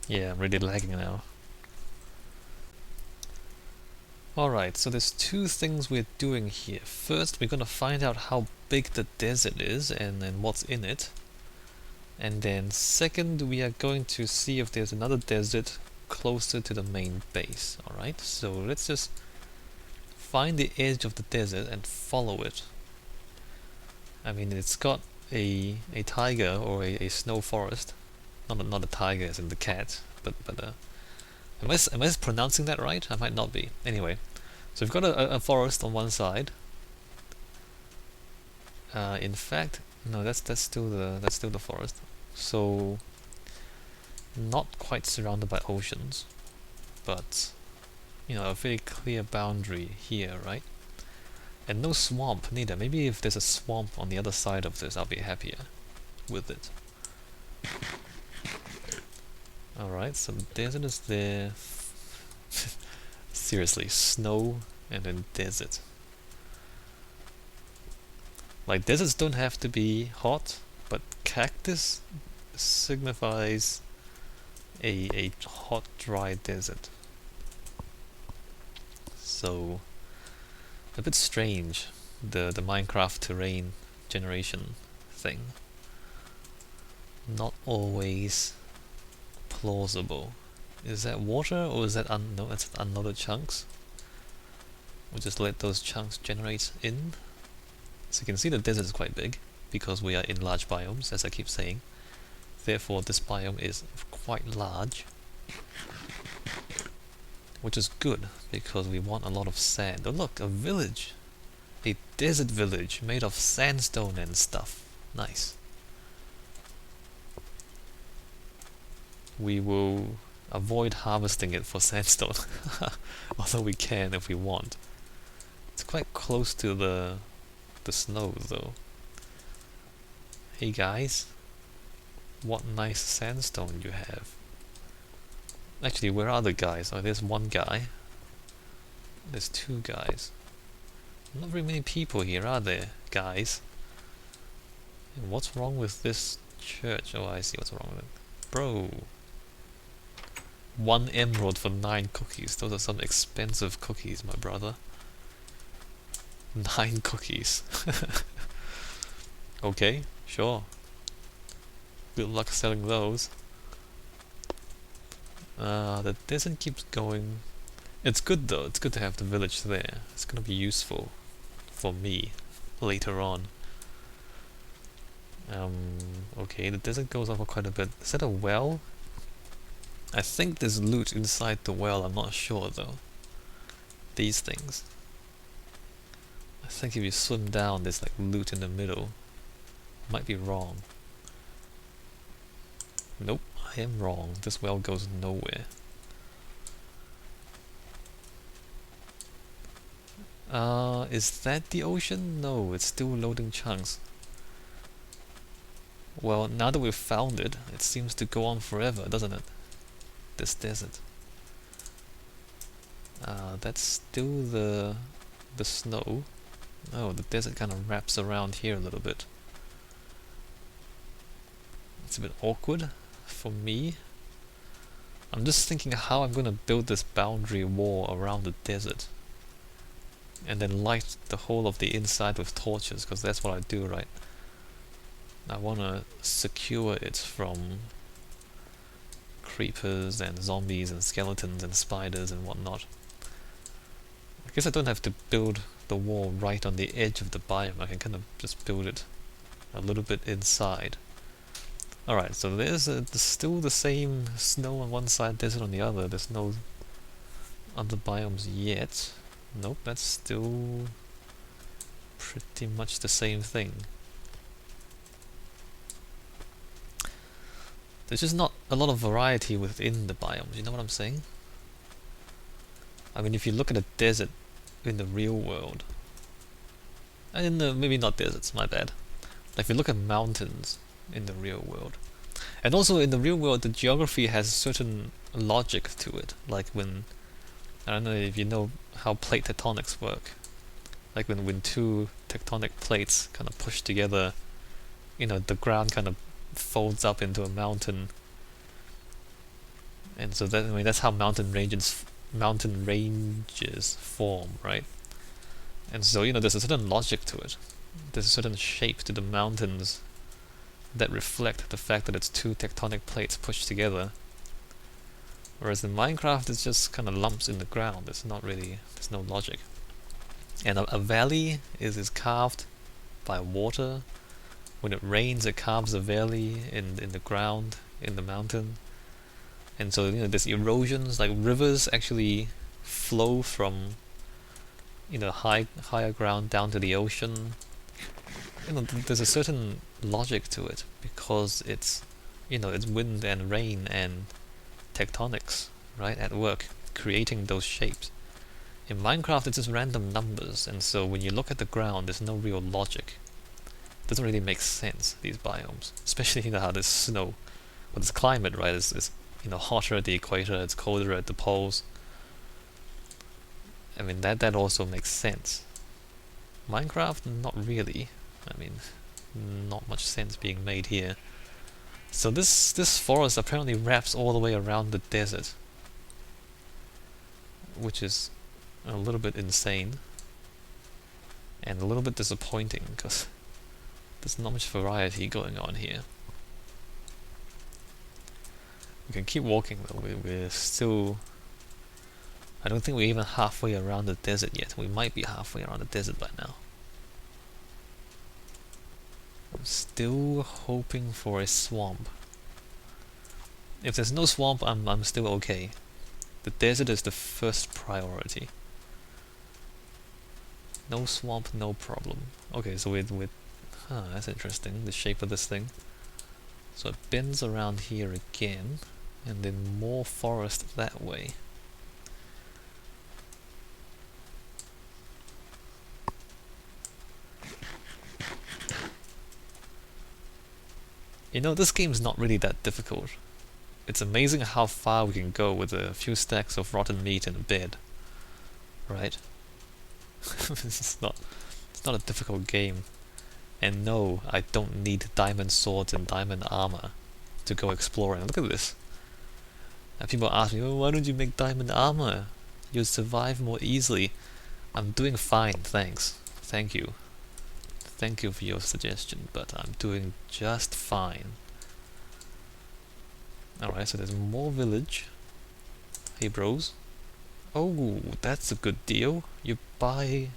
Yeah, I'm really lagging now. Alright, so there's two things we're doing here. First, we're gonna find out how big the desert is and what's in it. And then second, we are going to see if there's another desert closer to the main base. Alright, so let's just find the edge of the desert and follow it. I mean, it's got a taiga or a snow forest. Not a tiger as in the cat, but am I pronouncing that right? I might not be. Anyway, so we've got a forest on one side. In fact, no, that's still the forest. So not quite surrounded by oceans, but a very clear boundary here, right? And no swamp neither. Maybe if there's a swamp on the other side of this, I'll be happier with it. Alright, so the desert is there. Seriously, snow and then desert. Like, deserts don't have to be hot, but cactus signifies a hot, dry desert. So, a bit strange, the Minecraft terrain generation thing. Not always plausible. Is that water or is that no? That's unloaded chunks. We'll just let those chunks generate in. So you can see the desert is quite big because we are in large biomes, as I keep saying. Therefore, this biome is quite large, which is good because we want a lot of sand. Oh look, a village! A desert village made of sandstone and stuff. Nice. We will avoid harvesting it for sandstone, although we can if we want. It's quite close to the snow though. Hey guys, what nice sandstone you have. Actually, where are the guys? Oh, there's one guy. There's two guys. Not very many people here, are there, guys? And what's wrong with this church? Oh, I see what's wrong with it. Bro. 1 emerald for 9 cookies. Those are some expensive cookies, my brother. 9 cookies. Okay, sure. Good luck selling those. The desert keeps going. It's good though, it's good to have the village there. It's gonna be useful for me later on. Okay, the desert goes on for quite a bit. Is that a well? I think there's loot inside the well, I'm not sure though. These things. I think if you swim down, there's like loot in the middle. Might be wrong. Nope, I am wrong. This well goes nowhere. Is that the ocean? No, it's still loading chunks. Well, now that we've found it, it seems to go on forever, doesn't it? This desert. That's still the snow. Oh, the desert kind of wraps around here a little bit. It's a bit awkward for me. I'm just thinking how I'm going to build this boundary wall around the desert. And then light the whole of the inside with torches, because that's what I do, right? I want to secure it from creepers and zombies and skeletons and spiders and whatnot. I guess I don't have to build the wall right on the edge of the biome. I can kind of just build it a little bit inside. Alright, so there's still the same snow on one side, desert on the other. There's no other biomes yet. Nope, that's still pretty much the same thing. There's just not a lot of variety within the biomes, you know what I'm saying? I mean, if you look at a desert in the real world, and maybe not deserts, my bad. Like if you look at mountains in the real world, and also in the real world, the geography has certain logic to it. Like when, I don't know if you know how plate tectonics work. Like when two tectonic plates kind of push together, the ground kind of folds up into a mountain. And so that, I mean, that's how mountain ranges form, right? And so, you know, there's a certain logic to it. There's a certain shape to the mountains that reflect the fact that it's two tectonic plates pushed together. Whereas in Minecraft, it's just kind of lumps in the ground. There's no logic. And a valley is carved by water. When it rains, it carves a valley in the ground, in the mountain. And so, you know, there's erosions, like rivers actually flow from, you know, higher ground down to the ocean. You know, there's a certain logic to it because it's, you know, it's wind and rain and tectonics, right, at work, creating those shapes. In Minecraft, it's just random numbers, and so when you look at the ground, there's no real logic. It doesn't really make sense, these biomes, especially, you know, how there's snow. Well, this climate, right, is you know, hotter at the equator, it's colder at the poles. I mean, that also makes sense. Minecraft, not really. I mean, not much sense being made here. So this forest apparently wraps all the way around the desert, which is a little bit insane and a little bit disappointing because there's not much variety going on here. We can keep walking though. We're still... I don't think we're even halfway around the desert yet. We might be halfway around the desert by now. I'm still hoping for a swamp. If there's no swamp, I'm still okay. The desert is the first priority. No swamp, no problem. Okay, so that's interesting, the shape of this thing. So it bends around here again, and then more forest that way. You know, this game's not really that difficult. It's amazing how far we can go with a few stacks of rotten meat in a bed. Right? It's not a difficult game. And no, I don't need diamond swords and diamond armor to go exploring. Look at this. And people ask me, oh, why don't you make diamond armor? You'll survive more easily. I'm doing fine, thanks. Thank you. Thank you for your suggestion, but I'm doing just fine. Alright, so there's more village. Hey bros. Oh, that's a good deal. You buy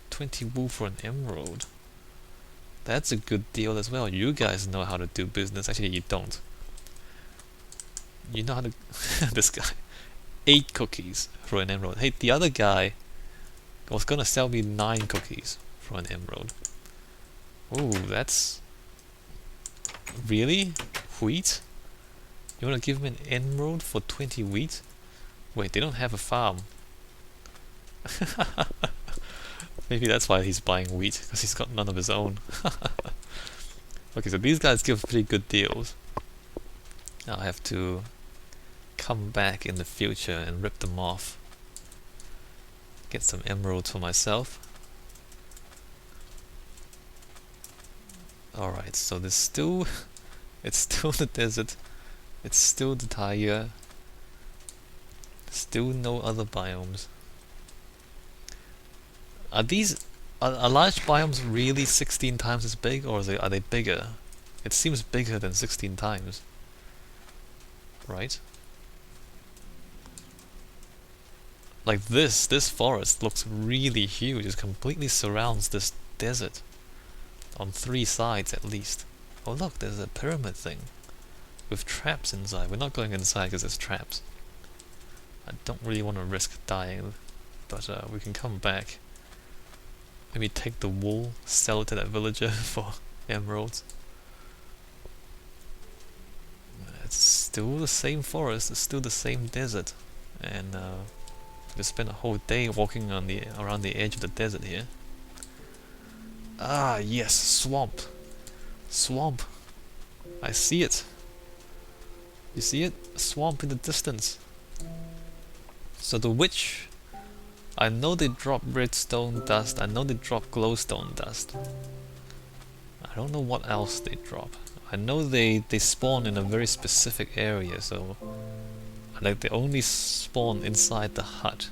20 wool for an emerald. That's a good deal as well. You guys know how to do business. Actually, you don't. You know how to... this guy. 8 cookies for an emerald. Hey, the other guy was gonna sell me 9 cookies for an emerald. Oh, that's... Really? Wheat? You wanna give me an emerald for 20 wheat? Wait, they don't have a farm. Maybe that's why he's buying wheat, because he's got none of his own. Okay, so these guys give pretty good deals. I'll have to come back in the future and rip them off. Get some emeralds for myself. Alright, so there's still... it's still the desert. It's still the taiga. Still no other biomes. Are large biomes really 16 times as big, or are they bigger? It seems bigger than 16 times. Right? Like this forest looks really huge. It completely surrounds this desert. On 3 sides at least. Oh look, there's a pyramid thing. With traps inside. We're not going inside because there's traps. I don't really want to risk dying. But we can come back. Maybe take the wool, sell it to that villager for emeralds. It's still the same forest, it's still the same desert. And we spend a whole day walking on around the edge of the desert here. Ah, yes, swamp. Swamp. I see it. You see it? A swamp in the distance. So the witch... I know they drop redstone dust, I know they drop glowstone dust. I don't know what else they drop. I know they spawn in a very specific area, so Like they only spawn inside the hut.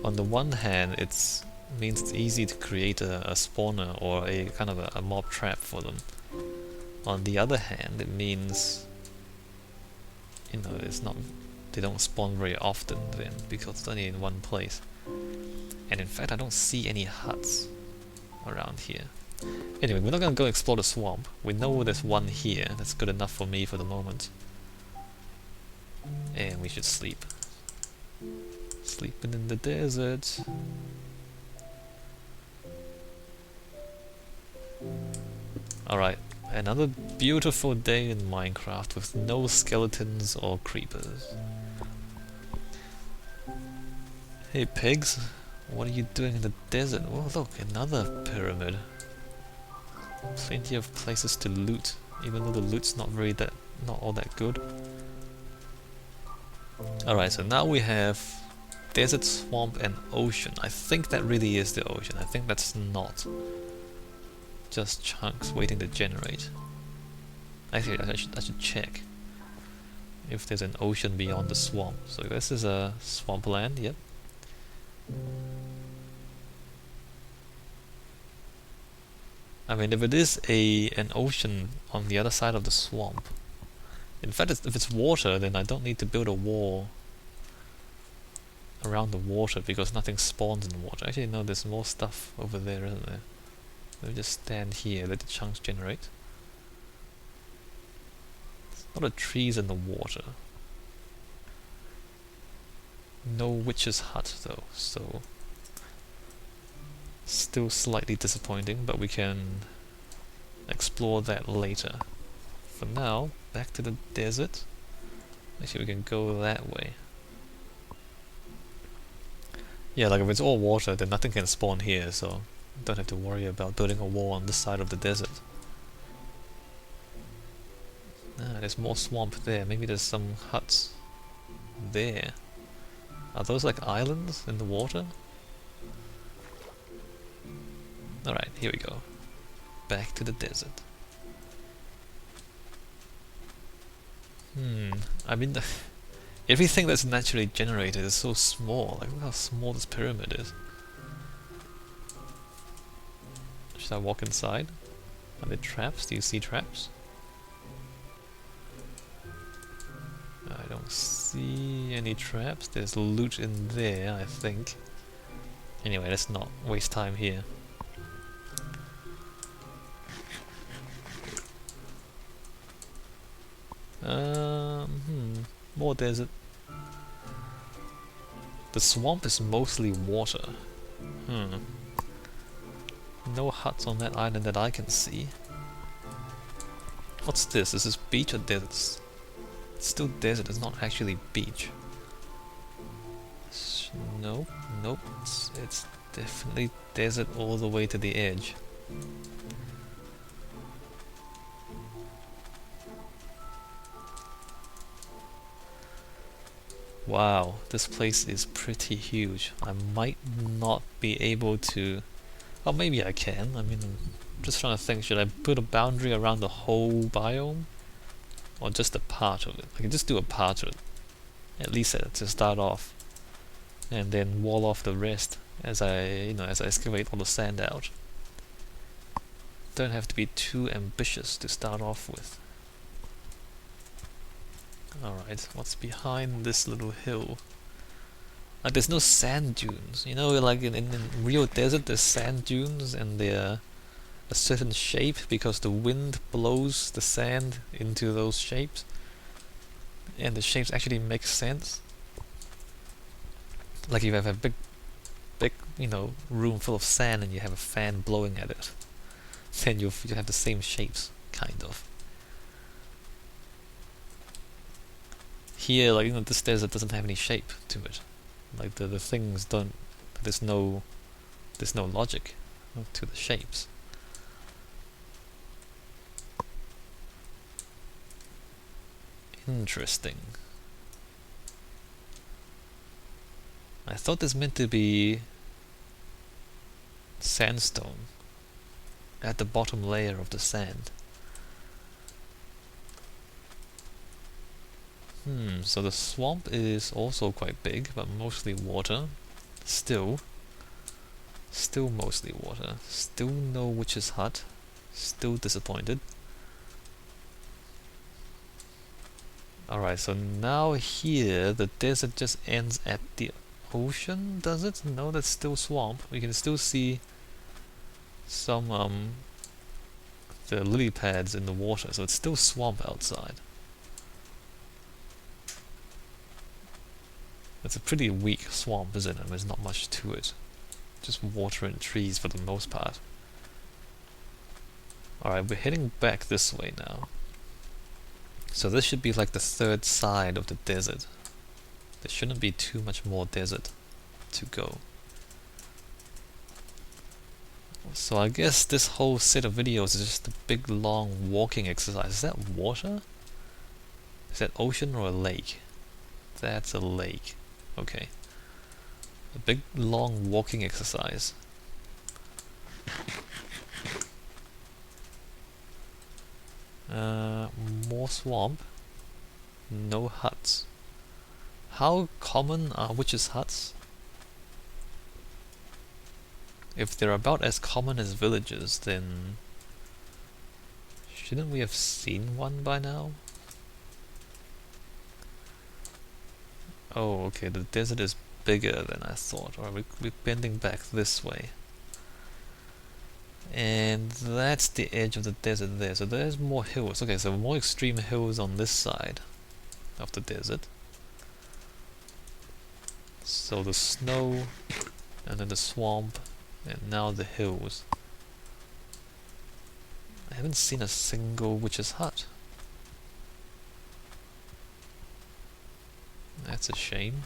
On the one hand, it means it's easy to create a spawner or a kind of a mob trap for them. On the other hand, it means, you know, they don't spawn very often then, because it's only in one place. And in fact, I don't see any huts around here. Anyway, we're not gonna go explore the swamp. We know there's one here. That's good enough for me for the moment. And we should sleep. Sleeping in the desert. Alright, another beautiful day in Minecraft with no skeletons or creepers. Hey pigs, what are you doing in the desert? Oh look, another pyramid. Plenty of places to loot, even though the loot's not all that good. Alright, so now we have desert, swamp and ocean. I think that really is the ocean. I think that's not just chunks waiting to generate. Actually, I should check if there's an ocean beyond the swamp. So this is a swampland, yep. I mean, if it is an ocean on the other side of the swamp, in fact, if it's water, then I don't need to build a wall around the water because nothing spawns in the water. Actually, no, there's more stuff over there, isn't there? Let me just stand here, let the chunks generate. There's a lot of trees in the water. No witch's hut though, so still slightly disappointing, but we can explore that later. For now, back to the desert. Actually, we can go that way. Yeah, like if it's all water, then nothing can spawn here, so don't have to worry about building a wall on this side of the desert. Ah, there's more swamp there. Maybe there's some huts there. Are those like islands in the water? Alright, here we go. Back to the desert. I mean, everything that's naturally generated is so small. Like, look how small this pyramid is. Should I walk inside? Are there traps? Do you see traps? I don't see any traps. There's loot in there, I think. Anyway, let's not waste time here. More desert. The swamp is mostly water. No huts on that island that I can see. What's this? Is this beach or desert? It's still desert, it's not actually beach. Nope, nope. It's definitely desert all the way to the edge. Wow, this place is pretty huge. I might not be able to... Oh, maybe I can. I mean, I'm just trying to think, should I put a boundary around the whole biome? Or just a part of it? I can just do a part of it. At least to start off. And then wall off the rest as I excavate all the sand out. Don't have to be too ambitious to start off with. Alright, what's behind this little hill? Like, there's no sand dunes. You know, like in real desert, there's sand dunes and they're a certain shape because the wind blows the sand into those shapes. And the shapes actually make sense. Like if you have a big, you know, room full of sand and you have a fan blowing at it, then you have the same shapes, kind of. Here, like, you know, this desert doesn't have any shape to it. Like the things don't. There's no logic to the shapes. Interesting. I thought this meant to be sandstone at the bottom layer of the sand. So the swamp is also quite big, but mostly water. Still mostly water. Still no witch's hut. Still disappointed. Alright, so now here the desert just ends at the ocean, does it? No, that's still swamp. We can still see some the lily pads in the water, so it's still swamp outside. It's a pretty weak swamp, isn't it? There's not much to it. Just water and trees for the most part. Alright, we're heading back this way now. So this should be like the third side of the desert. There shouldn't be too much more desert to go. So I guess this whole set of videos is just a big long walking exercise. Is that water? Is that ocean or a lake? That's a lake. Okay. A big long walking exercise. More swamp. No huts. How common are witches' huts? If they're about as common as villages, then shouldn't we have seen one by now? Oh, okay, the desert is bigger than I thought. Alright, we're bending back this way. And that's the edge of the desert there, so there's more hills. Okay, so more extreme hills on this side of the desert. So the snow, and then the swamp, and now the hills. I haven't seen a single witch's hut. That's a shame.